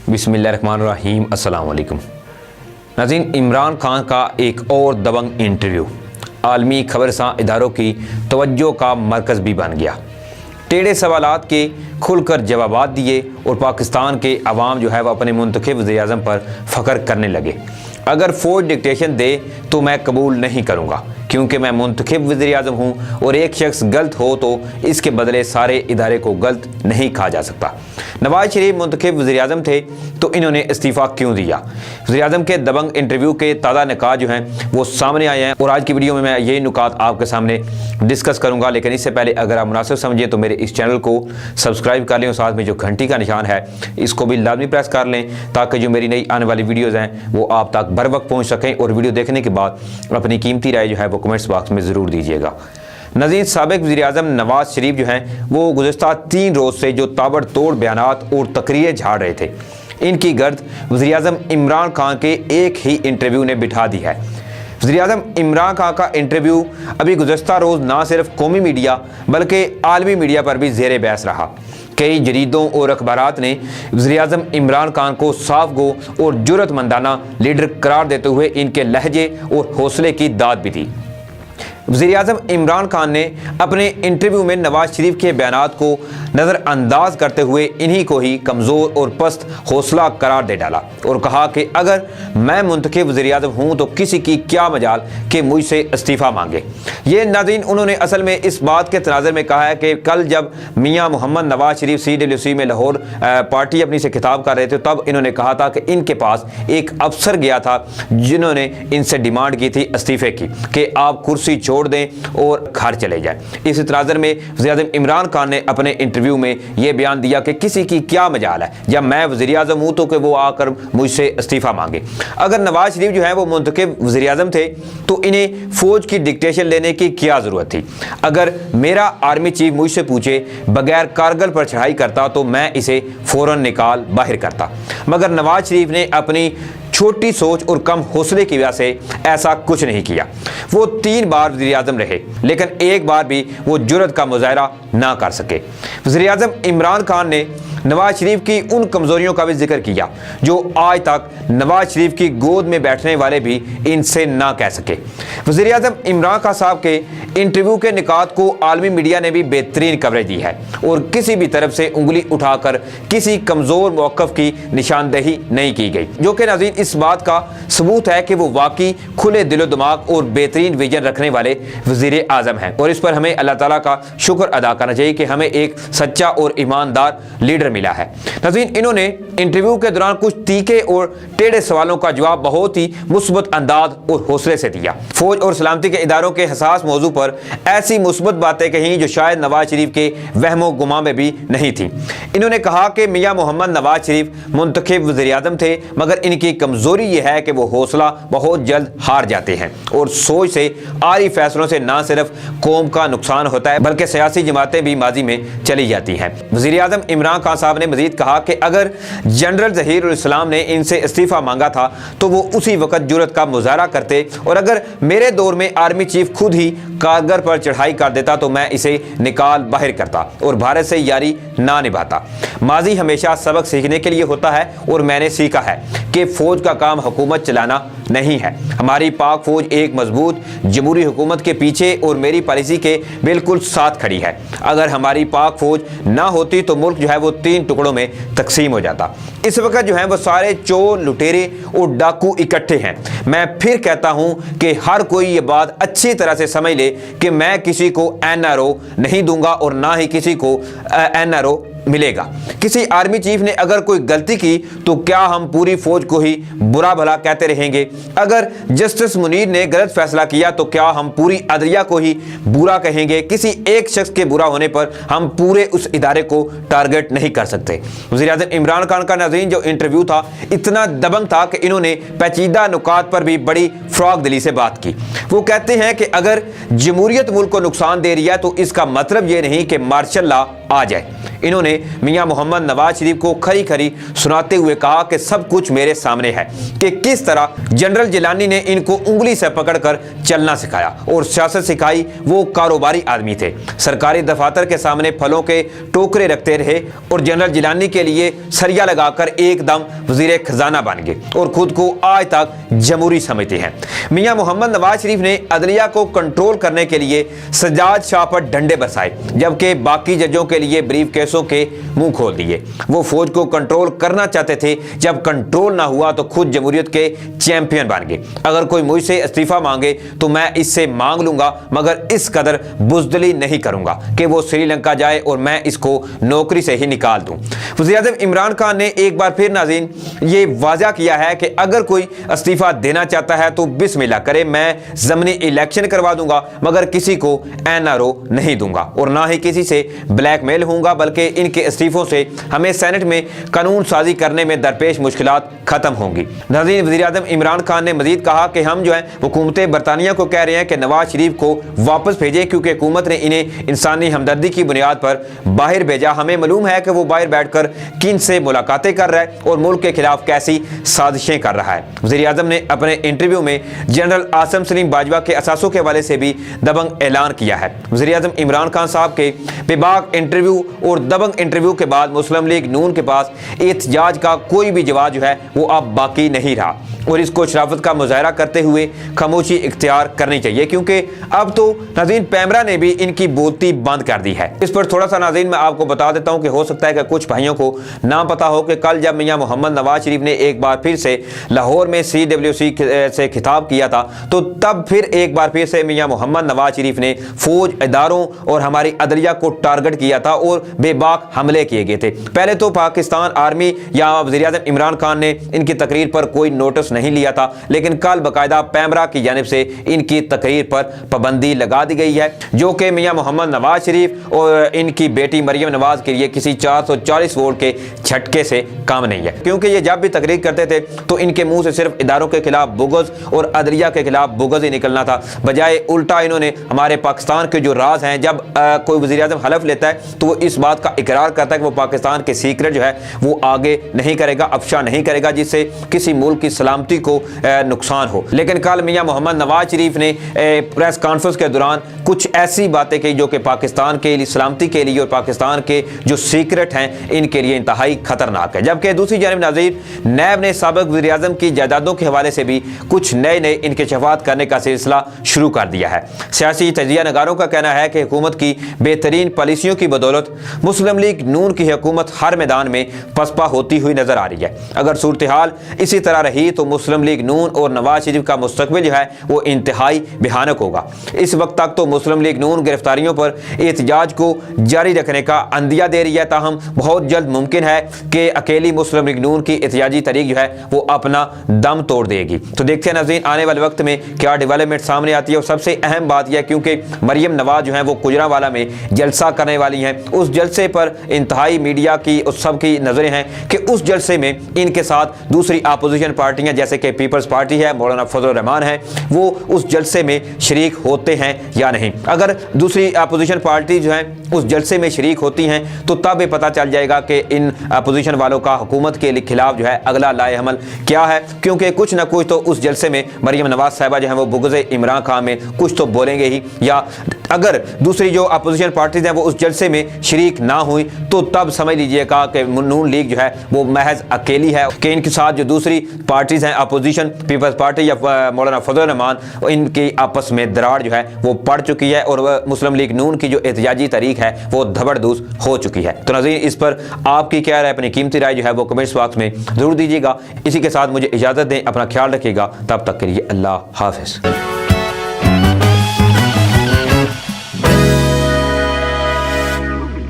बिस्मिल्लाहिर्रहमानिर्रहीम। अस्सलाम वालेकुम नाज़रीन, इमरान खान का एक और दबंग इंटरव्यू आलमी खबरसां इदारों की तवज्जो का मरकज़ भी बन गया। टेढ़े सवालात के खुलकर जवाबात दिए और पाकिस्तान के अवाम जो है वह अपने मुंतखब वज़ीर-ए-आज़म पर फ़ख्र करने लगे। अगर फ़ौज डिक्टेशन दे तो मैं कबूल नहीं करूँगा क्योंकि मैं मुंतखब वज़ीर-ए-आज़म हूँ और एक शख्स गलत हो तो इसके बदले सारे इदारे को गलत नहीं कहा जा सकता। नवाज शरीफ मुंतखब वज़ीर-ए-आज़म थे तो इन्होंने इस्तीफ़ा क्यों दिया? वज़ीर-ए-आज़म के दबंग इंटरव्यू के ताज़ा निकात जो हैं वो सामने आए हैं और आज की वीडियो में मैं यही नुकात आपके सामने डिस्कस करूँगा। लेकिन इससे पहले अगर आप मुनासिब समझें तो मेरे इस चैनल को सब्सक्राइब कर लें और साथ में जो घंटी का निशान है इसको भी लाजमी प्रेस कर लें ताकि जो मेरी नई आने वाली वीडियोज़ हैं वो आप तक बर वक्त पहुँच सकें। और वीडियो देखने के बाद अपनी कीमती राय जो है वो कमेंट्स बॉक्स में ज़रूर दीजिएगा। नाज़रीन, साबिक़ वज़ीर-ए-आज़म नवाज शरीफ जो हैं वो गुज़श्ता 3 रोज़ से जो ताबड़तोड़ बयानात और तकरीरें झाड़ रहे थे, इनकी गर्द वज़ीर-ए-आज़म इमरान खान के एक ही इंटरव्यू ने बिठा दी है। वज़ीर-ए-आज़म इमरान खान का इंटरव्यू अभी गुज़श्ता रोज़ ना सिर्फ कौमी मीडिया बल्कि आलमी मीडिया पर भी ज़ेरे बहस रहा। कई जरीदों और अखबारात ने वज़ीर-ए-आज़म इमरान खान को साफ गो और जुर्रतमंदाना लीडर करार देते हुए इनके लहजे और हौसले की दाद भी दी। वज़ीर-ए-आज़म इमरान खान ने अपने इंटरव्यू में नवाज शरीफ के बयानात को नज़रअंदाज करते हुए इन्हीं को ही कमज़ोर और पस्त हौसला करार दे डाला और कहा कि अगर मैं मुंतखब वज़ीर-ए-आज़म हूँ तो किसी की क्या मजाल कि मुझसे इस्तीफ़ा मांगे। ये नाज़रीन उन्होंने असल में इस बात के तनाज़ुर में कहा है कि कल जब मियाँ मोहम्मद नवाज शरीफ CWC में लाहौर पार्टी अपनी से खिताब कर रहे थे तब इन्होंने कहा था कि इनके पास एक अफसर गया था जिन्होंने इनसे डिमांड की थी इस्तीफ़े की कि आप कुर्सी छोड़ दें और घर चले जाएं। इस तनाज़ुर में वज़ीर-ए-आज़म इमरान खान ने अपने इंटरव्यू में यह बयान दिया कि किसी की क्या मजाल है जब मैं वज़ीर-ए-आज़म हूँ तो कि वो आकर मुझसे इस्तीफ़ा मांगे। अगर नवाज शरीफ जो है वो मुंतखब वज़ीर-ए-आज़म थे तो इन्हें फ़ौज की डिक्टेशन लेने की क्या ज़रूरत थी? अगर मेरा आर्मी चीफ मुझसे पूछे बगैर कारगिल पर चढ़ाई करता तो मैं इसे फ़ौरन निकाल बाहर करता, मगर नवाज शरीफ ने अपनी छोटी सोच और कम हौसले की वजह से ऐसा कुछ नहीं किया। वो 3 बार वज़ीर-ए-आज़म रहे लेकिन एक बार भी वो जुर्रत का मुज़ाहरा ना कर सके। वज़ीर-ए-आज़म इमरान खान ने नवाज शरीफ की उन कमज़ोरियों का भी जिक्र किया जो आज तक नवाज शरीफ की गोद में बैठने वाले भी इनसे ना कह सके। वज़ीर-ए-आज़म इमरान खान साहब के इंटरव्यू के निकात को आलमी मीडिया ने भी बेहतरीन कवरेज दी है और किसी भी तरफ से उंगली उठाकर किसी कमज़ोर मौक़िफ़ की निशानदेही नहीं की गई, जो कि नाज़रीन इस बात का सबूत है कि वो वाकई खुले दिलो दिमाग और बेहतरीन विजन रखने वाले वज़ीर-ए-आज़म हैं। और इस पर हमें अल्लाह ताला का शुक्र अदा करना चाहिए कि हमें एक सच्चा और ईमानदार लीडर मिला है। नाज़रीन, इन्होंने इंटरव्यू के दौरान कुछ तीखे और टेढ़े सवालों का जवाब बहुत ही मुस्बत अंदाज और हौसले से दिया। फौज और सलामती के इदारों के हसास मौजू पर ऐसी मुस्बत बातें कहीं जो शायद नवाज शरीफ के वहमो गुमा में भी नहीं थी। इन्होंने कहा कि मियाँ मोहम्मद नवाज शरीफ मुंतखब वज़ीर-ए-आज़म थे मगर इनकी कमज़ोरी ये है कि वो हौसला बहुत जल्द हार जाते हैं और सोच से आरी फैसलों से ना सिर्फ कौम का नुकसान होता है बल्कि सियासी जमातें भी माजी में चली जाती हैं। वज़ीर-ए-आज़म इमरान खान साहब ने मजीद कहा कि अगर जनरल ज़हीरुल इस्लाम ने इनसे इस्तीफ़ा मांगा था तो वो उसी वक्त जुर्रत का मुज़ाहरा करते और अगर मेरे दौर में आर्मी चीफ खुद ही कारगिल पर चढ़ाई कर देता तो मैं इसे निकाल बाहर करता और भारत से यारी ना निभाता। माजी हमेशा सबक सीखने के लिए होता है और मैंने सीखा है कि फ़ौज का काम हुकूमत चलाना नहीं है। हमारी पाक फ़ौज एक मजबूत जमहूरी हुकूमत के पीछे और मेरी पॉलिसी के बिल्कुल साथ खड़ी है। अगर हमारी पाक फ़ौज ना होती तो मुल्क जो है वो 3 टुकड़ों में तकसीम हो जाता। इस वक्त जो है वो सारे चोर लुटेरे और डाकू इकट्ठे हैं। मैं फिर कहता हूं कि हर कोई ये बात अच्छी तरह से समझ ले कि मैं किसी को NRO नहीं दूंगा और ना ही किसी को NRO मिलेगा। किसी आर्मी चीफ ने अगर कोई गलती की तो क्या हम पूरी फौज को ही बुरा भला कहते रहेंगे? अगर जस्टिस मुनीर ने गलत फैसला किया तो क्या हम पूरी अदलिया को ही बुरा कहेंगे? किसी एक शख्स के बुरा होने पर हम पूरे उस इदारे को टारगेट नहीं कर सकते। वज़ीर-ए-आज़म इमरान खान का नाज़रीन जो इंटरव्यू था इतना दबंग था कि इन्होंने पेचीदा नुकात पर भी बड़ी फ्रॉक दिली से बात की। वो कहते हैं कि अगर जमहूरियत मुल्क को नुकसान दे रही है तो इसका मतलब ये नहीं कि मार्शल लॉ आ जाए। انہوں نے میاں محمد نواز شریف کو کھری کھری سناتے ہوئے کہا کہ سب کچھ میرے سامنے ہے کہ کس طرح جنرل جیلانی نے ان کو انگلی سے پکڑ کر چلنا سکھایا اور سیاست سکھائی۔ وہ کاروباری آدمی تھے، سرکاری دفاتر کے سامنے پھلوں کے ٹوکرے رکھتے رہے اور جنرل جیلانی کے لیے سریا لگا کر ایک دم وزیر خزانہ بن گئے اور خود کو آج تک جمہوری سمجھتے ہیں۔ میاں محمد نواز شریف نے عدلیہ کو کنٹرول کرنے کے لیے سجاد شاہ پر ڈنڈے برسائے، جبکہ باقی ججوں کے لیے بریف کیسوں کے منہ کھول دیے۔ وہ فوج کو کنٹرول کرنا چاہتے تھے، جب کنٹرول نہ ہوا تو خود جمہوریت کے چیمپئن بن گئے۔ اگر کوئی مجھ سے استعفیٰ مانگے تو میں اس سے مانگ لوں گا، مگر اس قدر بزدلی نہیں کروں گا کہ وہ سری لنکا جائے اور میں اس کو نوکری سے ہی نکال دوں۔ وزیر اعظم عمران خان نے ایک بار پھر ناظرین یہ واضح کیا ہے کہ اگر کوئی استعفیٰ دینا چاہتا ہے تو بسم اللہ کرے، میں ضمنی الیکشن کروا دوں گا، مگر کسی کو NRO نہیں دوں گا اور نہ ہی کسی سے بلیک میل ہوں گا، بلکہ ان کے استعفوں سے ہمیں سینٹ میں قانون سازی کرنے میں درپیش مشکلات ختم ہوں گی۔ ناظرین، وزیر اعظم عمران خان نے مزید کہا کہ ہم حکومت برطانیہ کو کہہ رہے ہیں کہ نواز شریف کو واپس بھیجے، کیونکہ حکومت نے انہیں انسانی ہمدردی کی بنیاد پر باہر بھیجا۔ ہمیں معلوم ہے کہ وہ باہر بیٹھ کر کن سے ملاقاتیں کر رہا ہے اور ملک کے خلاف کیسی سازشیں کر رہا ہے۔ وزیر اعظم نے اپنے انٹرویو میں جنرل عاصم سلیم باجوہ کے اثاثوں کے حوالے سے بھی دبنگ اعلان کیا ہے۔ وزیر اعظم عمران خان صاحب کے بے باک انٹرویو اور دبنگ انٹرویو کے بعد مسلم لیگ نون کے پاس احتجاج کا کوئی بھی جواز وہ اب باقی نہیں رہا اور اس کو شرافت کا مظاہرہ کرتے ہوئے خاموشی اختیار کرنی چاہیے، کیونکہ اب تو ناظرین پیمرا نے بھی ان کی بولتی بند کر دی ہے۔ اس پر تھوڑا سا ناظرین میں آپ کو بتا دیتا ہوں کہ ہو سکتا ہے کہ کچھ بھائیوں کو نہ پتا ہو کہ کل جب میاں محمد نواز شریف نے ایک بار پھر سے لاہور میں CWC سے خطاب کیا تھا، تو تب پھر ایک بار پھر سے میاں محمد نواز شریف نے فوج، اداروں اور ہماری عدلیہ کو ٹارگٹ کیا تھا اور بے باک حملے کیے گئے تھے۔ پہلے تو پاکستان آرمی یا وزیر اعظم عمران خان نے ان کی تقریر پر کوئی نوٹس نہیں لیا تھا، لیکن کل باقاعدہ پیمرا کی جانب سے ان کی تقریر پر پابندی لگا دی گئی ہے، جو کہ میاں محمد نواز شریف اور ان کی بیٹی مریم نواز کے لیے کسی 440 ووٹ کے جھٹکے سے کام نہیں ہے، کیونکہ یہ جب بھی تقریر کرتے تھے تو ان کے منہ سے صرف اداروں کے خلاف بغض اور عدلیہ کے خلاف بغض ہی نکلنا تھا، بجائے الٹا انہوں نے ہمارے پاکستان کے جو راز ہیں، جب کوئی وزیر اعظم حلف لیتا ہے تو وہ اس بات کا اقرار کرتا ہے کہ وہ پاکستان کے سیکرٹ وہ آگے نہیں کرے گا، افشا نہیں کرے گا، جس سے کسی ملک کی سلامتی کو نقصان ہو۔ لیکن کل میاں محمد نواز شریف نے پریس کانفرنس کے دوران کچھ ایسی باتیں کہی جو کہ پاکستان کے لیے سلامتی کے لیے اور پاکستان کے جو سیکرٹ ہیں ان کے لیے انتہائی خطرناک ہے۔ جبکہ دوسری جانب ناظرین نیب نے سابق وزیر اعظم کی جائیدادوں کے حوالے سے بھی کچھ نئے انکشافات کرنے کا سلسلہ شروع کر دیا ہے۔ سیاسی تجزیہ نگاروں کا کہنا ہے کہ حکومت کی بہترین پالیسیوں کی بدولت مسلم لیگ نون کی حکومت ہر میدان میں پسپا ہوتی ہوئی نظر آ رہی ہے۔ اگر صورتحال اسی طرح رہی تو مسلم لیگ نون اور نواز شریف کا مستقبل وہ انتہائی بھیانک ہوگا۔ اس وقت تک تو مسلم لیگ نون گرفتاریوں پر احتجاج کو جاری رکھنے کا عندیہ دے رہی ہے، تاہم بہت جلد ممکن ہے کہ اکیلی مسلم لیگ نون کی احتجاجی تحریک وہ اپنا دم توڑ دے گی۔ تو دیکھتے ہیں ناظرین آنے والے وقت میں کیا ڈیولپمنٹ سامنے آتی ہے، اور سب سے اہم بات یہ کیونکہ مریم نواز وہ گجرانوالہ میں جلسہ کرنے والی ہیں، اس جلسے پر انتہائی میڈیا کی اور سب کی نظریں ہیں کہ اس جلسے میں ان کے ساتھ دوسری اپوزیشن پارٹیاں جیسے کہ پیپلز پارٹی ہے، مولانا فضل الرحمان ہے، وہ اس جلسے میں شریک ہوتے ہیں یا نہیں۔ اگر دوسری اپوزیشن پارٹی ہیں اس جلسے میں شریک ہوتی ہیں تو تب یہ پتہ چل جائے گا کہ ان اپوزیشن والوں کا حکومت کے خلاف اگلا لائے عمل کیا ہے، کیونکہ کچھ نہ کچھ تو اس جلسے میں مریم نواز صاحبہ وہ بغض عمران خان میں کچھ تو بولیں گے ہی، یا اگر دوسری جو اپوزیشن پارٹیز ہیں وہ اس جلسے میں شریک نہ ہوئی تو تب سمجھ لیجئے گا کہ نون لیگ وہ محض اکیلی ہے، کہ ان کے ساتھ جو دوسری پارٹیز ہیں اپوزیشن پیپلز پارٹی یا مولانا فضل الرحمان، ان کی آپس میں دراڑ وہ پڑ چکی ہے اور مسلم لیگ نون کی جو احتجاجی تحریک ہے وہ دھبڑ دوز ہو چکی ہے۔ تو ناظرین اس پر آپ کی کیا رائے، اپنی قیمتی رائے وہ کمنٹس باکس میں ضرور دیجیے گا۔ اسی کے ساتھ مجھے اجازت دیں، اپنا خیال رکھیے گا، تب تک کے لیے اللہ حافظ۔